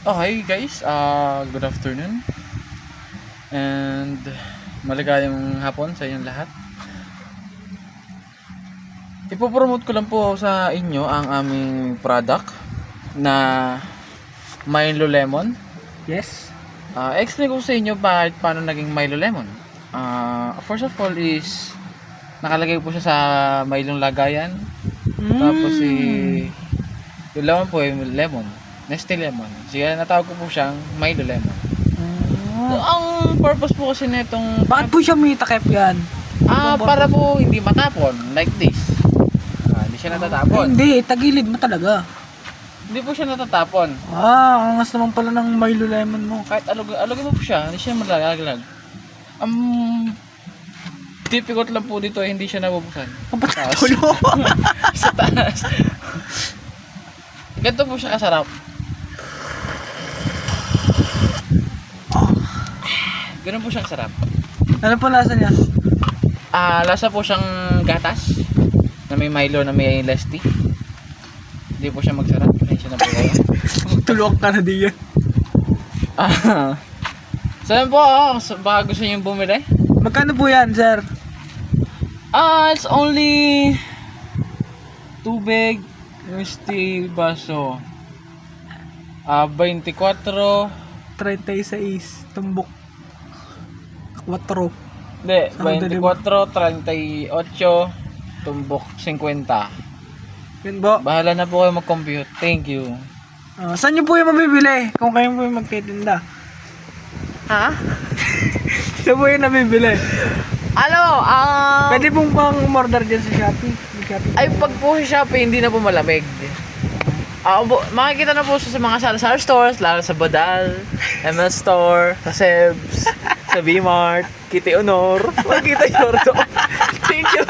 Okay guys, good afternoon and maligayang hapon sa inyong lahat. Ipopromote ko lang po sa inyo ang aming product na Milo Lemon. Yes. Explain ko sa inyo paano naging Milo Lemon. First of all is nakalagay po siya sa Milong lagayan. Tapos yung laman po ay lemon. Nestle Lemon. Kaya natawag ko po siyang Milo Lemon. So, ang purpose po kasi nitong Bakit po siya may takip yan? para po hindi matapon like this. Hindi siya natatapon. Hindi, tagilid mo talaga. Hindi po siya natatapon. Angas naman pala ng Milo Lemon mo. Kahit alugin mo po siya, hindi siya malalaglag. Difficult lang po dito hindi siya nabubuksan. Kapag tulo. Sa taas. Ganito po siya kasarap. Ganun po siyang sarap. Ano po lasa niya? Lasa po siyang gatas na may Milo na may Lesty. Hindi po siya magsarap. Siya na po kayo. Tulok ka na diyan. So yan po, baka gusto niyo bumili. Magkano po yan, sir? It's only tubig, Misty baso. 24. 36, tumbok. 4. Hindi, Sound 24, 38, tumbok 50. Yun po. Bahala na po kayo mag-compute. Thank you. Saan nyo po yung mabibili? Kung kayo po yung magtitinda. Ha? Saan po yung nabibili? Ano, Pwede pong pang order dyan sa Shopee. ay pag po sa Shopee, hindi na po malamig. Makikita na po siya sa mga sari-sari stores, lalo sa Badal, ML Store, sa Sebs, sa V-Mart, Kitty Honor. Makikita nyo ito. Thank you.